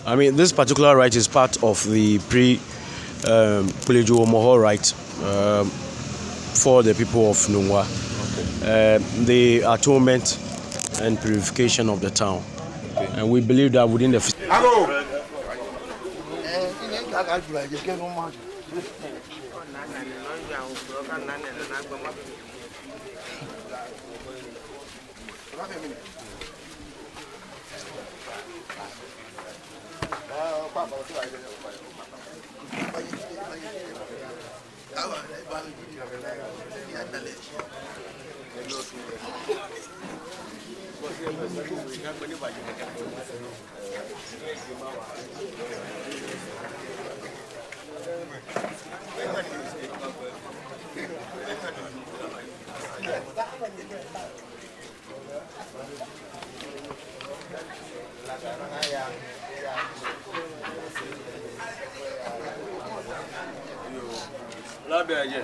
I mean, this particular rite is part of the pre-Moho rite for the people of Nungwa. Okay. The atonement and purification of the town. Okay. And we believe that within the... Labiaje,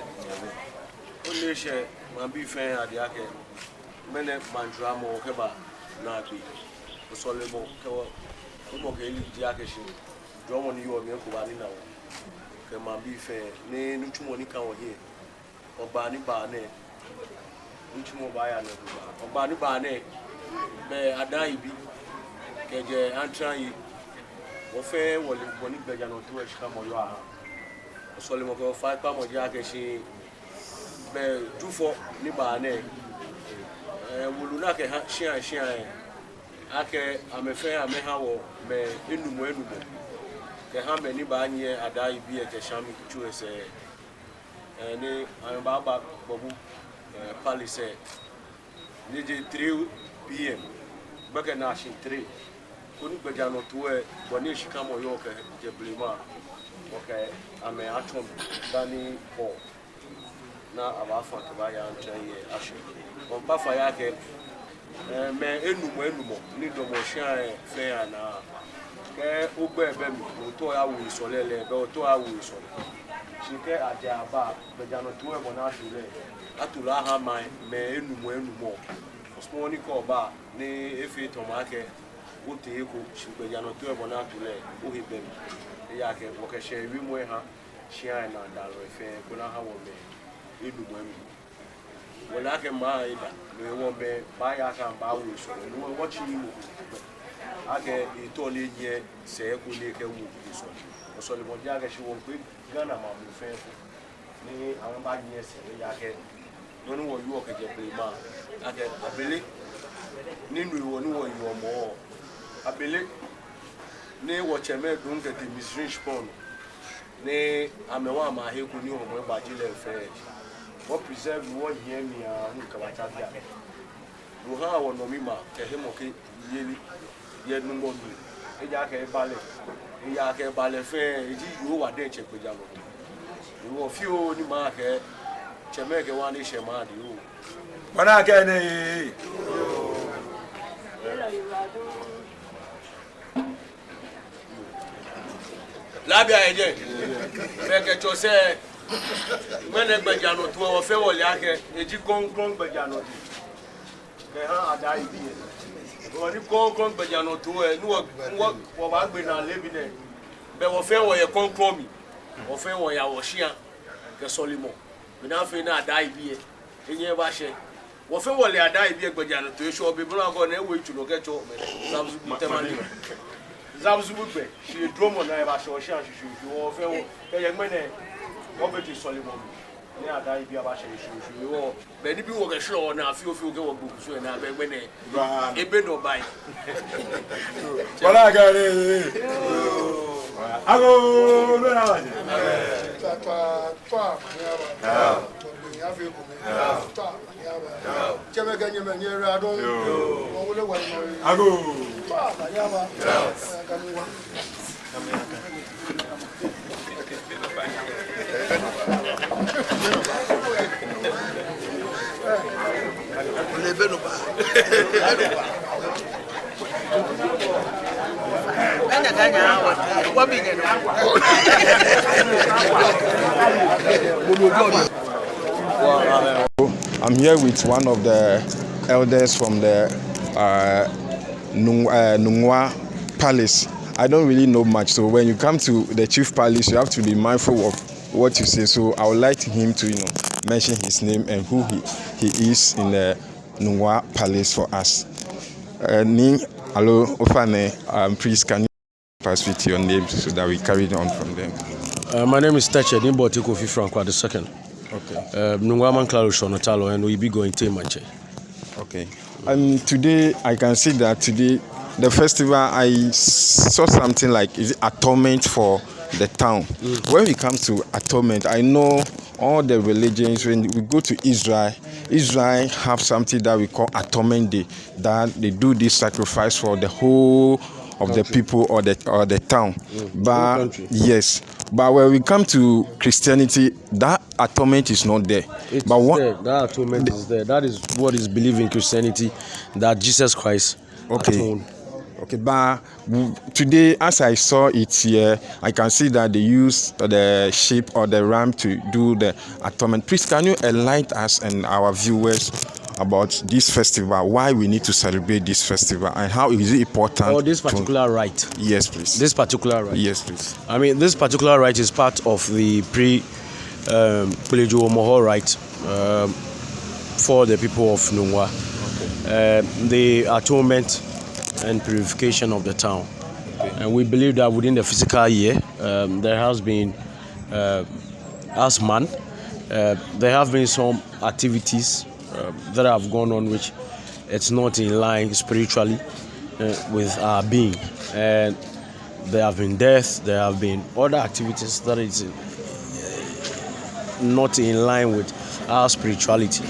only share my beef and the ake. Mene mandramo keba nabi. Solemo kewa. Omo keli the ake shi. Drum on you or me kubani now. Kema beef ne nuchumoni kawo here. Obani bane. Nuchumo baya ne. Obani bane. Be adaibi. Keje antrai. Ofe wole boni beja no tu eshika moyo aha. Solemo ko 5 pa mo ja ke shi be tufo ni ba ne wuluna ke shia ake amefe ameha wo me enumo ke ha me ni ba nye ada ibi e ke shami chu ese ni amba ba bobu palace ni je 3 p.m. baka na shi 3 kuni gbeja no to e boni shika mo yo ke je blima. Okay, I'm a atom Danny Paul. Now about Fakabaya and Jay Asher. On Pafayake, me enumo, need no more shine fair now. Ube Bem, Toya will solele, Toa will sol. She care at their bar, but Jano 2 Bonashule. Atulaha my me enumo. Small call bar, ne if it tomake, Uti, she be Jano 2 Bonashule, Uhi Bem. Yake wakashe wimwe ha shia na ndalo efe kuna ha wome idu mwemi wala ke ma ida me wombe ba ya ka ba wu so no wo chi mu ake itole nye se ku le ke wu so so le mo ja ke shi wo pe gana ma mu fe ni awon ba nye se yake no no wo yu o ke je pe ma ake abele ninu iwo ni wo yu omo abele ne watcheme don get the misrange pon ne amewa ma heku ni omo ba jile fe what preserve what hear me hu ka ba cha bia ro ha wo no mi ma ke he mo ke yeli ye nu mo mi e ja ke bale fe e ji yo wa de che peja lo wo fi o ni ma ke cheme ke wa ni she ma di o mana ke ne Labia eje feke to se mene gbeja no to wo fe wole ake eji kon gbeja no ke ha ada ibi e wo ni kon gbeja no to e ni wo ba gbe na lebi ne be wo fe wo ye kon mi wo fe wo ya wo shia ke solimo me na fe na ada ibi e enye ba she wo fe wole ada ibi gbeja no to e so be bro go na e wo itulo ke cho me zabu temani Zabzubugbe, she drum on a show, she or fail, many Robert Solomon. They are dying via Basha, she will. Many people get show now, few go books, and I when a bed or buy. Well, I got it. I I'm here with one of the elders from the Nungwa Palace, I don't really know much. So when you come to the chief palace, you have to be mindful of what you say. So I would like him to, mention his name and who he is in the Nungwa Palace for us. Hello, Ofane. Please, can you pass with your name so that we carry on from there? My name is Teche Nimbo Kofi Franco II. Okay. Nungwaman Claro Shonotalo, and we be going to Manche. Okay. Today, I can see that today, the festival, I saw something like, is it Atonement for the town? When we come to Atonement, I know all the religions, when we go to Israel have something that we call Atonement Day, that they do this sacrifice for the whole of the people or the town. But yes, but when we come to Christianity, that atonement is not there. That atonement is there. That is what is believed in Christianity, that Jesus Christ atoned. Okay, but today, as I saw it here, I can see that they use the sheep or the ram to do the atonement. Please, can you enlighten us and our viewers about this festival, why we need to celebrate this festival, and how is it important? Oh, this particular rite. Yes, please. This particular rite. Yes, please. I mean, this particular rite is part of the pre-Kulejo Moho rite for the people of Nungwa. Okay. The atonement and purification of the town. Okay. And we believe that within the physical year, there has been, as man, there have been some activities that have gone on which it's not in line spiritually with our being, and there have been deaths, there have been other activities that is not in line with our spirituality.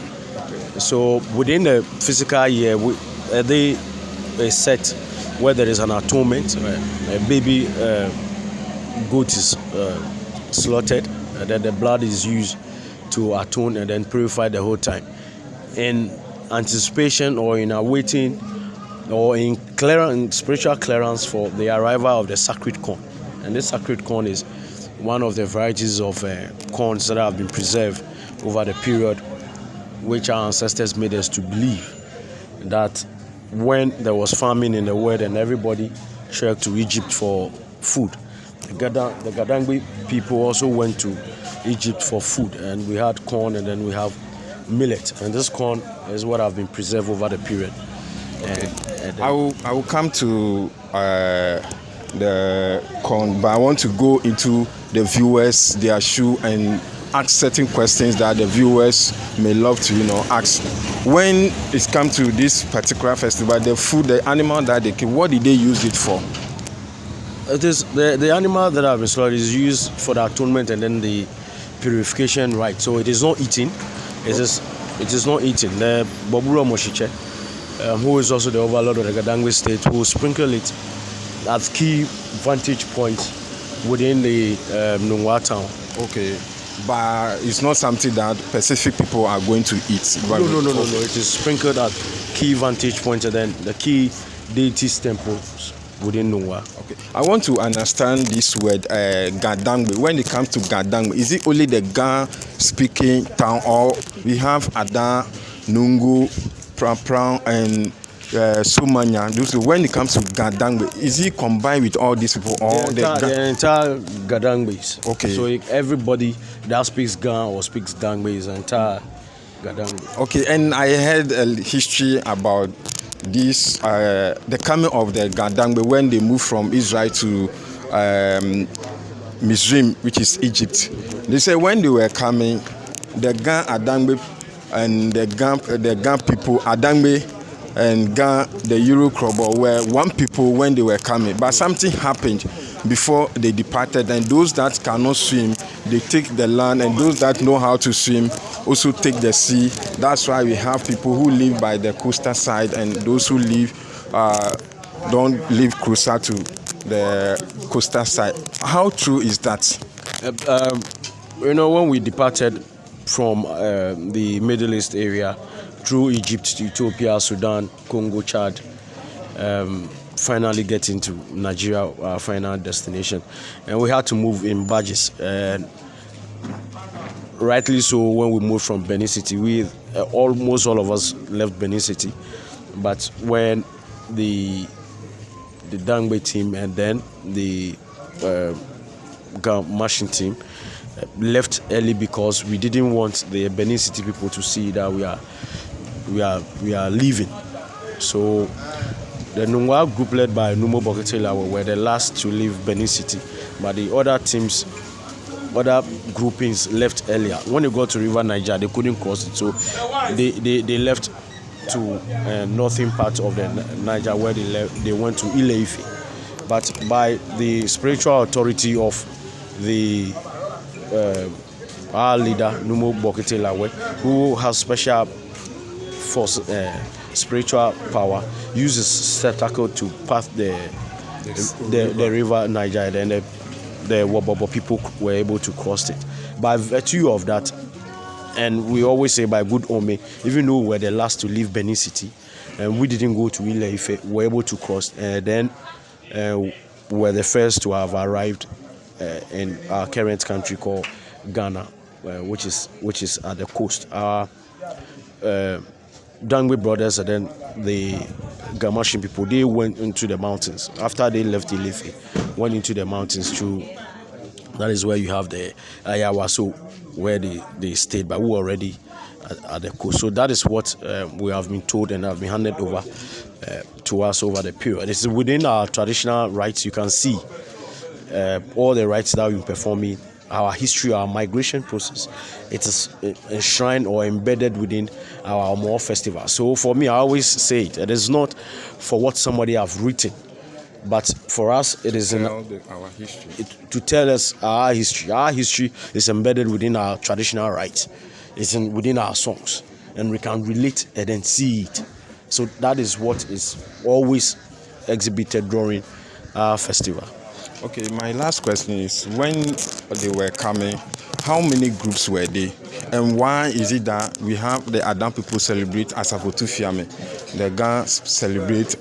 So within the physical year, they set where there is an atonement, a baby goat is slaughtered, and then the blood is used to atone and then purify the whole time, in anticipation or in awaiting or in spiritual clearance for the arrival of the sacred corn. And this sacred corn is one of the varieties of corns that have been preserved over the period, which our ancestors made us to believe that when there was famine in the world and everybody trekked to Egypt for food, the Gadangbe people also went to Egypt for food, and we had corn and then we have millet, and this corn is what have been preserved over the period. Okay. I will come to the corn, but I want to go into the viewers, their shoe, and ask certain questions that the viewers may love to ask. When it comes to this particular festival, the food, the animal that they kill, what did they use it for? It is the animal that have been slaughtered is used for the atonement and then the purification rite. So it is not eating. It is not eating. The Boburo Moshiche, who is also the overlord of the Gadangwe state, who sprinkle it at key vantage points within the Nungwa town. Okay, but it's not something that specific people are going to eat. No. It is sprinkled at key vantage points and then the key deities temples within Nungwa. Okay, I want to understand this word Gadangwe. When it comes to Gadangwe, is it only the Ga speaking town, or we have Ada, Nungu, Pran, and Sumanya? So when it comes to Gadangwe, is it combined with all these people? Or the entire Gadangwe. Okay. So everybody that speaks Ga or speaks Dangwe is entire Gadangwe. Okay, and I heard a history about this, the coming of the Gadangbe when they moved from Israel to Mizrim, which is Egypt. They say when they were coming, the Gan Adangbe and the Gan people, Adangbe and Gan, the Eurocrobo, were one people when they were coming. But something happened before they departed, and those that cannot swim, they take the land, and those that know how to swim also take the sea. That's why we have people who live by the coastal side, and those who live don't live closer to the coastal side. How true is that? When we departed from the Middle East area through Egypt to Ethiopia, Sudan, Congo, Chad, finally get into Nigeria, our final destination, and we had to move in barges. And rightly so, when we moved from Benin City, we almost all of us left Benin City. But when the the Dangbe team and then the Gamashing team left early because we didn't want the Benin City people to see that we are leaving. So the Nungwa group led by Numo Boketela were the last to leave Benin City, but the other teams, other groupings left earlier. When they got to River Niger, they couldn't cross it, so they left to northern part of the Niger where they went to Ile-Ife. But by the spiritual authority of the our leader Numo Boketela, who has special force, spiritual power, uses spectacle to pass the river Niger, then the Wabobo people were able to cross it. By virtue of that, and we always say by good omen, even though we were the last to leave Benin City, and we didn't go to Ile-Ife, we were able to cross, and then we were the first to have arrived in our current country called Ghana, which is at the coast. Our Dangwe brothers and then the Gamashing people, they went into the mountains after they left Ile-Ife, went into the mountains to. That is where you have the Ayawaso, where they stayed, but we were already at the coast. So that is what we have been told and have been handed over to us over the period. It's within our traditional rites. You can see all the rites that we perform, our history, our migration process. It is enshrined or embedded within our Omo festival. So for me, I always say it is not for what somebody have written, but for us, it is our history. To tell us our history. Our history is embedded within our traditional rites. It's within our songs, and we can relate and then see it. So that is what is always exhibited during our festival. Okay, my last question is, when they were coming, how many groups were they? And why is it that we have the Adam people celebrate Asafotu Fiame, the Gan celebrate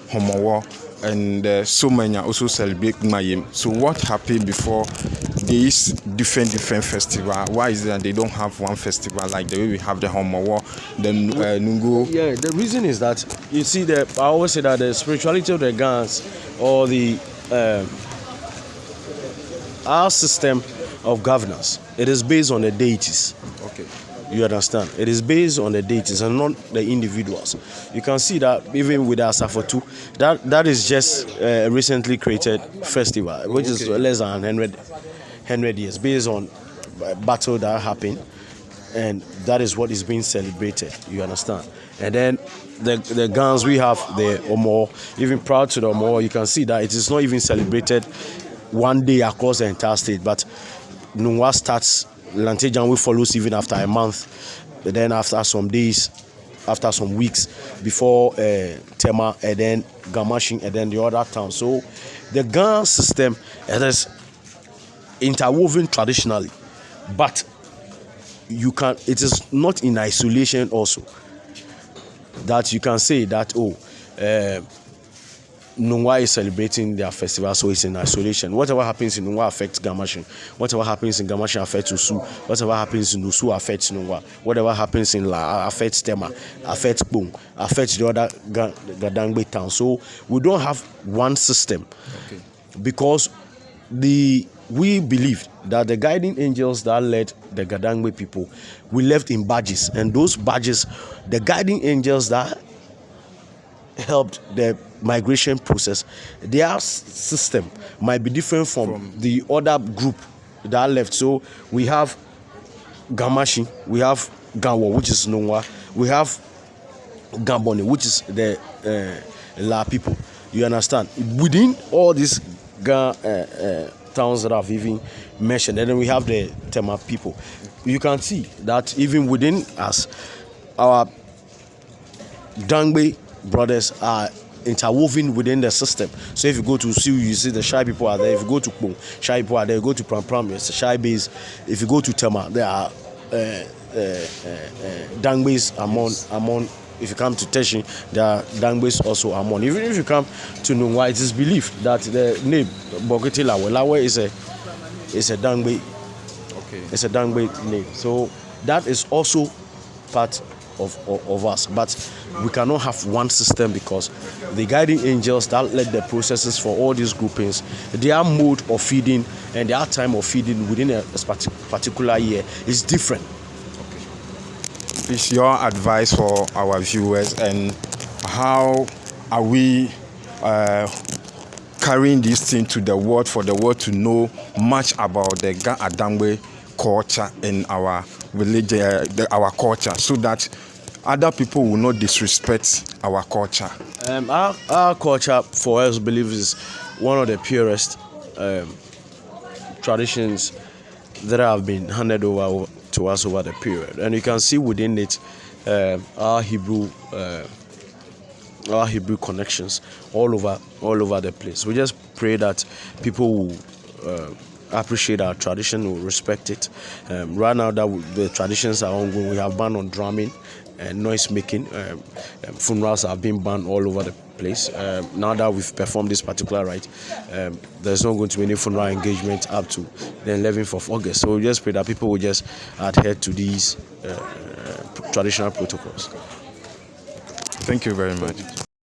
Homowo, and so many also celebrate Mayim? So what happened before these different festival? Why is it that they don't have one festival like the way we have the Homowo, the Nungo? Yeah, the reason is that, you see, I always say that the spirituality of the Gans, or the our system of governance, it is based on the deities. Okay. You understand? It is based on the deities and not the individuals. You can see that even with Asafotu, that is just a recently created festival, which is less than 100 years, based on a battle that happened, and that is what is being celebrated. You understand? And then the guns we have, the Omo, even prior to the Omo, you can see that it is not even celebrated one day across the entire state, but Nungwa starts, Lantejan will follows even after a month, but then after some days, after some weeks, before Tema, and then Gamashing, and then the other town. So the Gan system, it is interwoven traditionally, but it is not in isolation also, that you can say that Nungwa is celebrating their festival, so it's in isolation. Whatever happens in Nungwa affects Gamashing. Whatever happens in Gamashing affects Usu. Whatever happens in Usu affects Nungwa. Whatever happens in La affects Tema, affects Bung, affects the other Gadangbe town. So we don't have one system, okay, because we believe that the guiding angels that led the Gadangbe people, we left in badges, and those badges, the guiding angels that helped the migration process, their system might be different from the other group that left. So we have Gamashing, we have Gawo, which is Nungwa, we have Gamboni, which is the La people. You understand? Within all these towns that I've even mentioned, and then we have the Tema people. You can see that even within us, our Dangbe brothers are interwoven within the system. So if you go to Siu, you see the Shai people are there. If you go to Kpong, Shai people are there. You go to Pram Pram, it's Shai base. If you go to Tema, there are Dangbes among. If you come to Teshin, there are Dangbes also among. Even if you come to Nungwa, it is believed that the name Bokete Lawe is a Dangbe. Okay. It's a Dangbe name. So that is also part of us. But we cannot have one system, because the guiding angels that led the processes for all these groupings, their mode of feeding and their time of feeding within a particular year is different. Is your advice for our viewers, and how are we carrying this thing to the world, for the world to know much about the Ga Adangbe culture in our village, our culture, so that other people will not disrespect our culture? Our culture, for us, believe is one of the purest traditions that have been handed over to us over the period, and you can see within it our Hebrew connections all over the place. We just pray that people will appreciate our tradition, will respect it. Right now that the traditions are ongoing, we have ban on drumming and noise making. Funerals have been banned all over the place. Now that we've performed this particular rite, there's not going to be any funeral engagement up to the 11th of August. So we just pray that people will just adhere to these traditional protocols. Thank you very much.